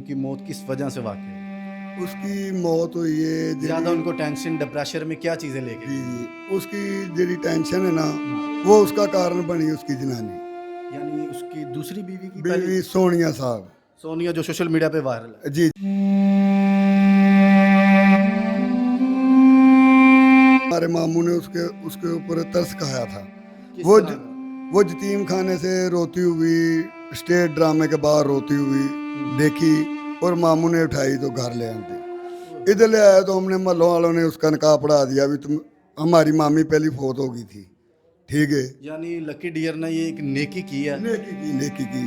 उनकी मौत किस वजह से वाक़ई हुई? उसकी मौत हुई है ज़्यादा उनको टेंशन, डिप्रेशन में क्या चीज़ें लेके जी गई? जी उसकी जी टेंशन है ना, वो उसका कारण बनी उसकी जनानी यानी उसकी दूसरी बीवी की पहले बीवी सोनिया साहब। सोनिया जो सोशल मीडिया पे वायरल है। जी हमारे मामू ने उसके उसके ऊपर तरस खाया था। किस वो तरह ज, का? वो यतीम खाने से रोती हुई स्टेज ड्रामे के बाहर रोती हुई देखी, और मामू ने उठाई तो घर ले आती। इधर ले आया तो हमने मोहल्लों वालों ने उसका निकाह पढ़ा दिया। अभी तुम, हमारी मामी पहली फोत हो गई थी, ठीक है। यानी लकी डियर ने ये एक नेकी की है। नेकी की।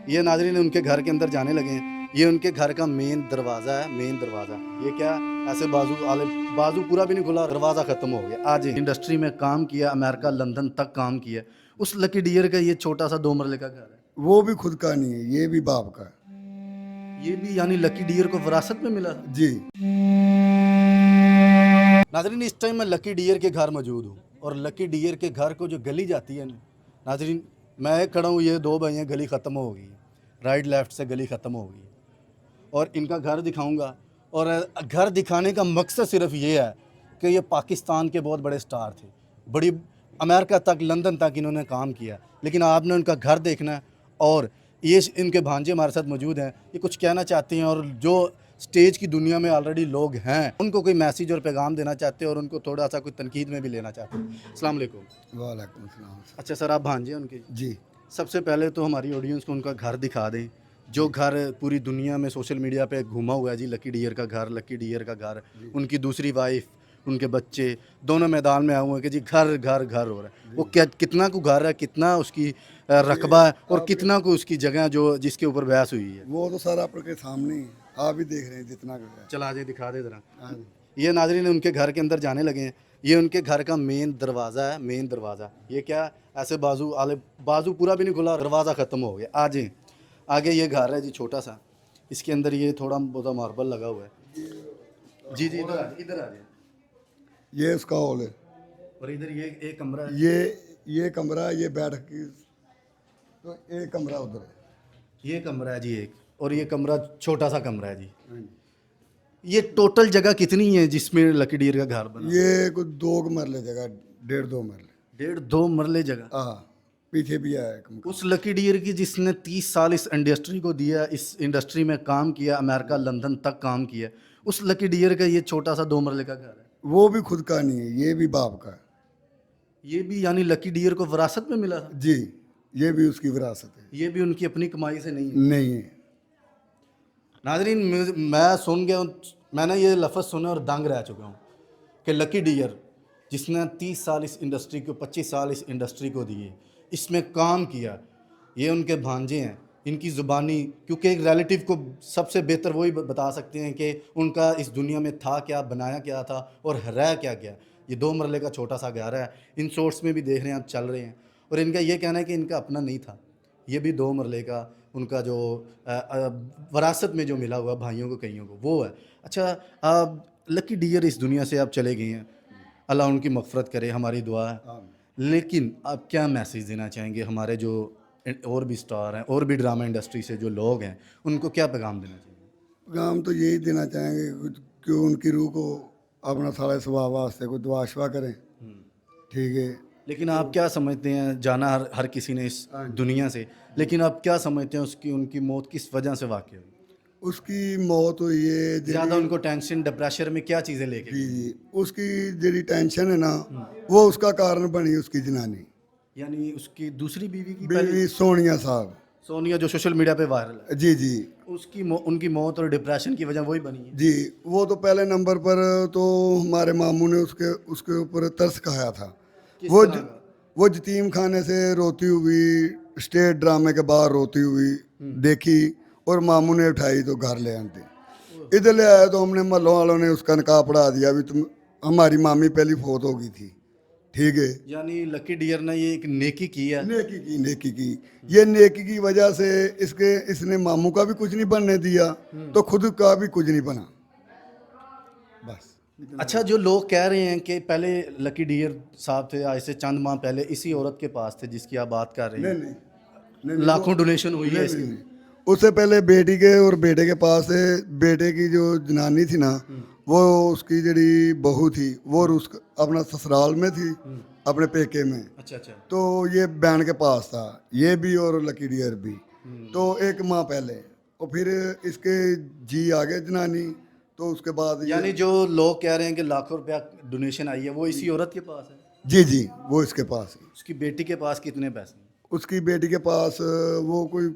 ये नाज़रीन उनके घर के अंदर जाने लगे हैं। ये उनके घर का मेन दरवाज़ा है, मेन दरवाज़ा। ये क्या ऐसे बाजू पूरा भी नहीं खुला, दरवाज़ा ख़त्म हो गया। आज इंडस्ट्री में काम किया, अमेरिका, लंदन तक काम किया। उस लकी डियर का ये छोटा-सा 2 मरले का घर है। वो भी खुद का नहीं है, ये भी बाप का है। ये भी यानी लकी डियर को विरासत में मिला था। जी नाज़रीन इस टाइम मैं लकी डियर के घर मौजूद हूँ और लकी डियर के घर को जो गली जाती है ना, नाज़रीन मैं खड़ा हूँ, ये 2 भाई हैं, गली ख़त्म हो गई है। राइट लेफ़्ट से गली ख़त्म हो गई है और इनका घर दिखाऊंगा। और घर दिखाने का मकसद सिर्फ ये है कि ये पाकिस्तान के बहुत बड़े स्टार थे, बड़ी अमेरिका तक, लंदन तक इन्होंने काम किया, लेकिन आपने उनका घर देखना है। और ये इनके भांजे हमारे साथ मौजूद हैं, ये कुछ कहना चाहते हैं और जो स्टेज की दुनिया में ऑलरेडी लोग हैं उनको कोई मैसेज और पैगाम देना चाहते हैं और उनको थोड़ा सा कोई तनकीद में भी लेना चाहते हैं। अस्सलाम वालेकुम। वालेकुम सलाम। अच्छा सर, आप भांजे हैं उनके? जी सबसे पहले तो हमारी ऑडियंस को उनका घर दिखा दें, जो घर पूरी दुनिया में सोशल मीडिया पे घूमा हुआ है जी, लकी डियर का घर, लकी डियर का घर। उनकी दूसरी वाइफ, उनके बच्चे दोनों मैदान में आए हुए हैं कि जी घर घर घर हो रहा है। वो क्या, कितना को घर है, कितना उसकी रकबा है और कितना को उसकी जगह जो जिसके ऊपर बहस हुई है। वो तो सर आपके सामने ही है, आप भी देख रहे हैं जितना का है। चला आजे दिखा दे ज़रा। हाँ जी। ये नाज़रीन उनके घर के अंदर जाने लगे हैं। ये उनके घर का मेन दरवाज़ा है, मेन दरवाज़ा। ये क्या ऐसे बाजू पूरा भी नहीं खुला, दरवाज़ा ख़त्म हो गया। आ जाएं, आगे ये घर है जी छोटा सा, इसके अंदर ये थोड़ा बहुत मार्बल लगा हुआ है। जी जी इधर आ जाए। ये उसका हॉल है। और इधर ये एक कमरा है। ये कमरा, ये बैठक की, तो एक कमरा उधर है। ये कमरा है जी एक, और ये कमरा छोटा सा कमरा है जी। हाँ जी। ये टोटल जगह कितनी है जिसमें लकी डियर का घर बना? ये कुछ 2 मरले जगह, 1.5-2 मरले। 1.5-2 मरले जगह। हाँ, पीछे भी है एक मकान। उस लकी डियर की जिसने 30 साल इस इंडस्ट्री को दिया, इस इंडस्ट्री में काम किया, अमेरिका, लंदन तक काम किया, उस लकी डियर का ये छोटा सा 2 मरले का घर है। वो भी खुद का नहीं है, ये भी बाप का है। ये भी यानी लकी डियर को विरासत में मिला था। जी, ये भी उसकी विरासत है। ये भी उनकी अपनी कमाई से नहीं है। नहीं है। नाजरीन मैं सुन गया हूँ, मैंने ये लफ्ज़ सुने और दंग रह चुका हूँ कि लकी डियर जिसने 30 साल इस इंडस्ट्री को, 25 साल इस इंडस्ट्री को दिए, इसमें काम किया, ये उनके भांजे हैं। इनकी ज़ुबानी, क्योंकि एक रिलेटिव को सबसे बेहतर वही बता सकते हैं कि उनका इस दुनिया में था क्या, बनाया क्या था और रह क्या गया। ये 2 मरले का छोटा सा घर है, इन शॉर्ट्स में भी देख रहे हैं आप, चल रहे हैं। और इनका ये कहना है कि इनका अपना नहीं था, ये भी 2 मरले का उनका जो वरासत में जो मिला हुआ भाइयों को, कईयों को, वो है। अच्छा, लकी डियर इस दुनिया से आप चले गए हैं, अल्लाह उनकी मग़फ़रत करे, हमारी दुआ है। लेकिन आप क्या मैसेज देना चाहेंगे हमारे जो और भी स्टार हैं और भी ड्रामा इंडस्ट्री से जो लोग हैं, उनको क्या पैगाम देना चाहिए? पैगाम तो यही देना चाहेंगे कि उनकी रूह को अपना सारा स्वभाव वास्ते कोई दुआ शवा करें, ठीक है। लेकिन आप क्या समझते हैं, जाना हर किसी ने इस दुनिया से, लेकिन आप क्या समझते हैं उसकी, उनकी मौत किस वजह से वाक़ई हुई? उसकी मौत हुई है ज़्यादा उनको टेंशन, डिप्रेशन में क्या चीज़ें लेके जी गई? जी उसकी जी टेंशन है ना, वो उसका कारण बनी उसकी जनानी यानी उसकी दूसरी बीवी की पहले बीवी सोनिया साहब। सोनिया जो सोशल मीडिया पे वायरल है, जी जी उनकी मौत और डिप्रेशन की वजह वही बनी है। जी वो तो पहले नंबर पर तो हमारे मामू ने उसके उसके ऊपर तरस खाया था। किस वो तरह का? वो यतीम खाने से रोती हुई स्टेज ड्रामे के बाहर रोती हुई देखी, और मामू ने उठाई तो घर ले आती। इधर ले आया तो हमने मोहल्लों वालों ने उसका निकाह पढ़ा दिया। अभी तुम, हमारी मामी पहली फोत हो गई थी, ठीक है। यानी लकी डियर ने ये एक नेकी की है। नेकी की ये नेकी की वजह से इसने मामू का भी कुछ नहीं बनने दिया, तो खुद का भी कुछ नहीं बना, बस। अच्छा, जो लोग कह रहे हैं कि पहले लकी डियर साहब थे, आज से चंद माह पहले इसी औरत के पास थे जिसकी आप बात कर रहे नहीं हैं, नहीं नहीं, लाखों डोनेशन हुई है नहीं, इसकी। नहीं, उससे पहले बेटी के और बेटे के पास है, बेटे की जो जनानी थी ना, वो उसकी जड़ी बहू थी वो उस अपना ससुराल में थी, अपने पेके में। अच्छा अच्छा। तो ये बहन के पास था, ये भी और लकी डियर भी। तो एक माह पहले और फिर इसके जी आ गए जनानी, तो उसके बाद ये यानी जो लोग कह रहे हैं कि लाखों रुपया डोनेशन आई है वो इसी औरत के पास है। जी जी वो इसके पास है। उसकी बेटी के पास कितने पैसे हैं? उसकी बेटी के पास वो कोई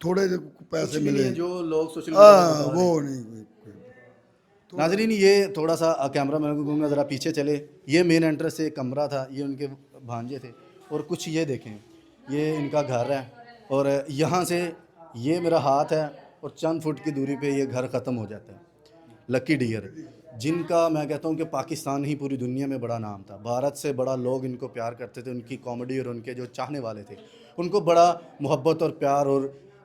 थोड़े जो कुछ पैसे भी नहीं मिले। है जो लोग सोशल मीडिया पर बता रहे वो हैं। नहीं नाजरीन ये थोड़ा सा कैमरा मैन को कहूँगा ज़रा पीछे चले। ये मेन एंट्रेंस से एक कमरा था, ये उनके भांजे थे। और कुछ ये देखें, ये इनका घर है और यहाँ से ये मेरा हाथ है और चंद फुट की दूरी पे ये घर ख़त्म हो जाता है। लकी डियर, जिनका मैं कहता हूँ कि पाकिस्तान ही पूरी दुनिया में बड़ा नाम था, भारत से बड़ा लोग इनको प्यार करते थे, उनकी कॉमेडी और उनके जो चाहने वाले थे उनको बड़ा मोहब्बत और प्यार।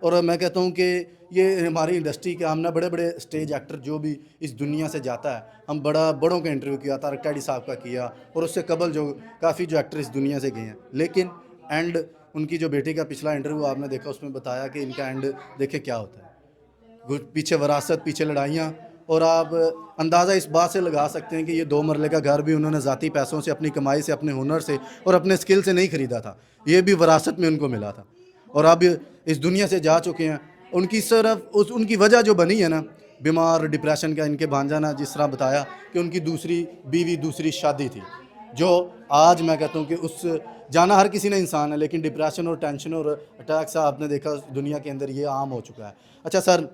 और मैं कहता हूँ कि ये हमारी इंडस्ट्री के हमने बड़े बड़े स्टेज एक्टर जो भी इस दुनिया से जाता है, हम बड़ों का इंटरव्यू किया, तारक टाडी साहब का किया और उससे कबल जो काफ़ी जो एक्टर इस दुनिया से गए हैं, लेकिन एंड उनकी जो बेटी का पिछला इंटरव्यू आपने देखा उसमें बताया कि इनका एंड देखे क्या होता है। पीछे विरासत, पीछे लड़ाइयाँ, और आप अंदाज़ा इस बात से लगा सकते हैं कि ये 2 मरले का घर भी उन्होंने ज़ाती पैसों से, अपनी कमाई से, अपने हुनर से और अपने स्किल से नहीं ख़रीदा था, ये भी विरासत में उनको मिला था। और अब इस दुनिया से जा चुके हैं। उनकी सिर्फ उनकी वजह जो बनी है ना, बीमार, डिप्रेशन का, इनके भांजा ना जिस तरह बताया कि उनकी दूसरी बीवी, दूसरी शादी थी, जो आज मैं कहता हूँ कि उस जाना हर किसी ने इंसान है, लेकिन डिप्रेशन और टेंशन और अटैक सा आपने देखा दुनिया के अंदर ये आम हो चुका है। अच्छा सर,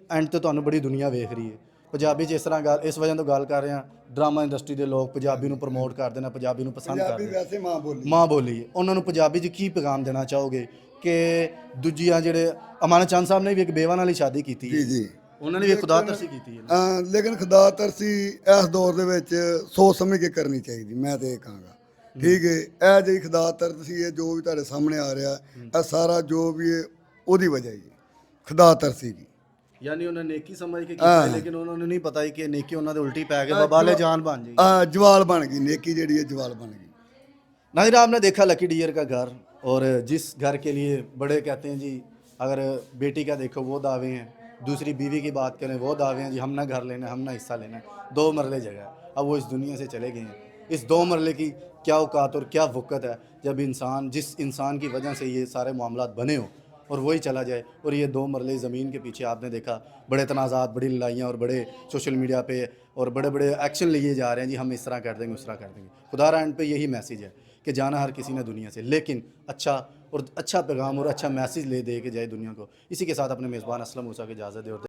एंड तो ਤੁਹਾਨੂੰ बड़ी दुनिया वेख रही है, पंजाबी जिस तरह गल इस वजह तो गल कर रहे हैं, ड्रामा इंडस्ट्री के लोग पंजाबी ਨੂੰ प्रमोट ਕਰਦੇ ਨੇ, ਪੰਜਾਬੀ ਨੂੰ ਪਸੰਦ पंजाबी ਕਰਦੇ वैसे माँ बोली। ਮਾਂ ਬੋਲੀ, ਉਹਨਾਂ ਨੂੰ ਪੰਜਾਬੀ 'ਚ ਕੀ ਪੈਗਾਮ ਦੇਣਾ ਚਾਹੋਗੇ ਕਿ ਦੂਜੀਆਂ ਜਿਹੜੇ ਅਮਾਨਤ ਚੰਦ ਸਾਹਿਬ ਨੇ ਵੀ ਇੱਕ ਬੇਵਾ ਨਾਲ ਹੀ ਸ਼ਾਦੀ ਕੀਤੀ जी ਹੈ, जी ਉਹਨਾਂ ਨੇ ਵੀ ਖੁਦਾ ਤਰਸੀ ਕੀਤੀ ਹੈ ਨਾ। ਲੇਕਿਨ ਖੁਦਾ ਤਰਸੀ ਇਸ ਦੌਰ ਦੇ ਵਿੱਚ ਸੋਚ ਸਮਝ ਕੇ ਕਰਨੀ ਚਾਹੀਦੀ, ਮੈਂ ਤੇ ਇਹ ਕਹਾਂਗਾ। ਠੀਕ ਹੈ, ਇਹ ਜਿਹੜੀ ਖੁਦਾ ਤਰਸੀ ਹੈ ਜੋ ਵੀ ਤੁਹਾਡੇ ਸਾਹਮਣੇ ਆ ਰਿਹਾ, ਇਹ ਸਾਰਾ ਜੋ ਵੀ ਹੈ ਉਹਦੀ ਵਜ੍ਹਾ ਹੀ ਹੈ, ਖੁਦਾ ਤਰਸੀ ਦੀ। यानी उन्हें नेकी समझ के किया, लेकिन उन्होंने नहीं पता ही कि नेकी उन्होंने उल्टी पै के बबाले जान बन जाएगी। जवाल बन गई नेकी, ਜਿਹੜੀ ਹੈ जवाल बन गई। नाज़रीन आपने देखा लकी डियर का घर, और जिस घर के लिए बड़े कहते हैं जी, अगर बेटी का देखो वो दावे हैं, दूसरी बीवी की बात करें वो दावे हैं जी, हमने घर लेना है, हमने हिस्सा लेना है। 2 मरले जगह है, अब वो इस दुनिया से चले गए हैं। इस 2 मरले की क्या औकात और क्या वक़्त है जब इंसान, जिस इंसान की वजह से ये सारे मामलात बने हों और वही चला जाए, और ये 2 मरले ज़मीन के पीछे आपने देखा बड़े तनाज़ात, बड़ी लड़ाइयाँ और बड़े सोशल मीडिया पे और बड़े बड़े एक्शन लिए जा रहे हैं जी, हम इस तरह कर देंगे, उस तरह कर देंगे। खुदा एंड पे यही मैसेज है कि जाना हर किसी ने दुनिया से, लेकिन अच्छा पैगाम और अच्छा मैसेज ले दे के जाए दुनिया को। इसी के साथ अपने मेज़बान असलम मूसा की इजाज़त दे और